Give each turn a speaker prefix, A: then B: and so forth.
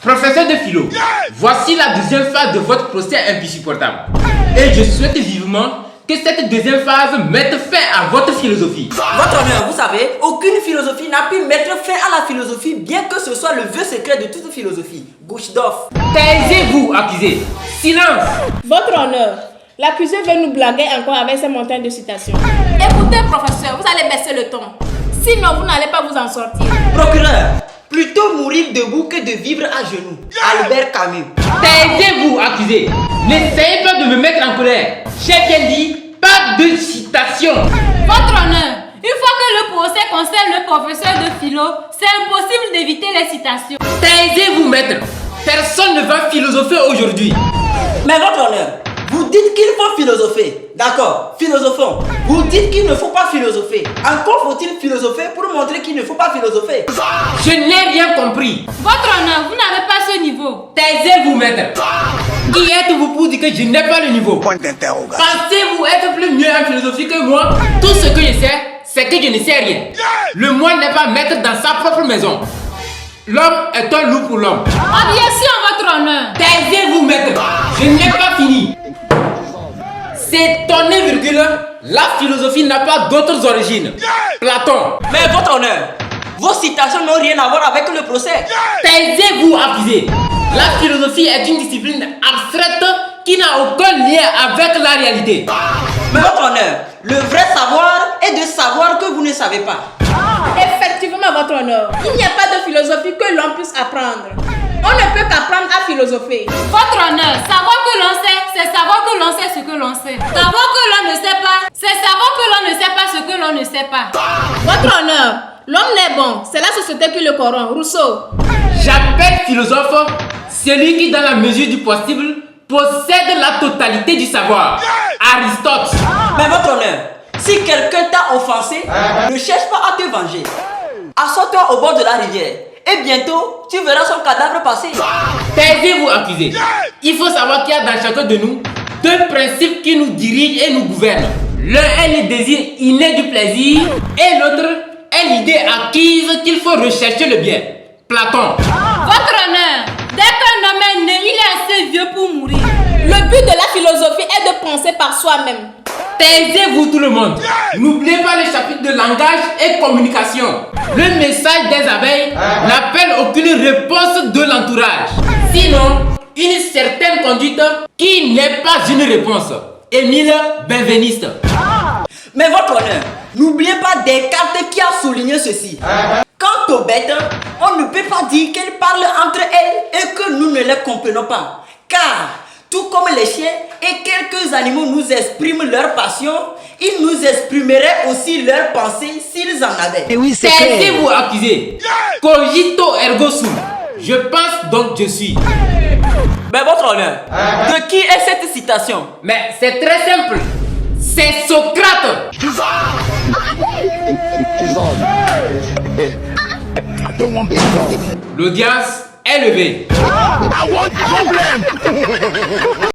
A: Professeur de philo, voici la deuxième phase de votre procès insupportable. Et je souhaite vivement que cette deuxième phase mette fin à votre philosophie.
B: Votre honneur, vous savez, aucune philosophie n'a pu mettre fin à la philosophie, bien que ce soit le vœu secret de toute philosophie. Gouche d'off.
A: Taisez-vous, accusé. Silence.
C: Votre honneur, l'accusé veut nous blaguer encore avec ses montagnes de citations.
D: Écoutez, professeur, vous allez baisser le ton. Sinon, vous n'allez pas vous en sortir.
B: Procureur, plutôt mourir debout que de vivre à genoux. Albert Camus.
A: Taisez-vous, accusé. N'essayez pas de me mettre en colère. J'ai bien dit, pas de citation.
D: Votre honneur, une fois que le procès concerne le professeur de philo, c'est impossible d'éviter les citations.
A: Taisez-vous, maître. Personne ne va philosopher aujourd'hui.
B: Mais votre honneur, vous dites qu'il faut philosopher. D'accord, philosophons. Vous dites qu'il ne faut pas philosopher. Encore faut-il philosopher pour montrer qu'il ne faut pas philosopher.
A: Je n'ai rien compris.
D: Votre honneur, vous n'avez pas ce niveau.
A: Taisez-vous, maître. Qui êtes-vous pour dire que je n'ai pas le niveau?
E: Point d'interrogation.
A: Pensez-vous être plus mieux en philosophie que moi? Tout ce que je sais, c'est que je ne sais rien. Le moine n'est pas maître dans sa propre maison. L'homme est un loup pour l'homme.
D: Objection, votre honneur.
A: Taisez-vous, maître. Je n'ai pas fini. C'est tonné, virgule. La philosophie n'a pas d'autres origines. Platon.
B: Mais votre honneur, vos citations n'ont rien à voir avec le procès.
A: Taisez-vous, accusé. La philosophie est une discipline abstraite qui n'a aucun lien avec la réalité.
B: Mais votre honneur, le vrai savoir est de savoir que vous ne savez pas.
C: Effectivement, votre honneur, il n'y a pas de philosophie que l'on puisse apprendre. On ne peut qu'apprendre à philosopher.
D: Votre honneur, savoir que l'on sait, c'est savoir que l'on sait ce que l'on sait. Savoir que l'on ne sait pas, c'est savoir que l'on ne sait pas ce que l'on ne sait pas.
C: Votre honneur, l'homme n'est bon, c'est la société qui le corrompt. Rousseau.
A: J'appelle philosophe celui qui, dans la mesure du possible, possède la totalité du savoir. Aristote.
B: Mais votre honneur, si quelqu'un t'a offensé, ne cherche pas à te venger. Assois-toi au bord de la rivière et bientôt tu verras son cadavre passer.
A: Taisez-vous, accusé. Il faut savoir qu'il y a dans chacun de nous deux principes qui nous dirigent et nous gouvernent. L'un est le désir inné du plaisir et l'autre est l'idée acquise qu'il faut rechercher le bien. Platon.
D: Votre honneur, dès qu'un homme est né, il est assez vieux pour mourir.
C: Le but de la philosophie est de penser par soi-même.
A: Taisez-vous tout le monde. N'oubliez pas le chapitre de langage et communication. Le message des abeilles n'appelle aucune réponse de l'entourage. Sinon, une certaine conduite qui n'est pas une réponse. Émile Benveniste.
B: Mais votre honneur, n'oubliez pas Descartes qui a souligné ceci. Quant aux bêtes, on ne peut pas dire qu'elles parlent entre elles et que nous ne les comprenons pas. Car, tout comme les chiens et quelques animaux nous expriment leur passion, ils nous exprimeraient aussi leurs pensées s'ils en avaient.
E: Et oui, c'est clair.
A: Taisez-vous, accusé. Cogito ergo sum. Je pense donc je suis.
B: Mais votre honneur, de qui est cette citation?
A: Mais c'est très simple. C'est Socrate. L'audience est levée.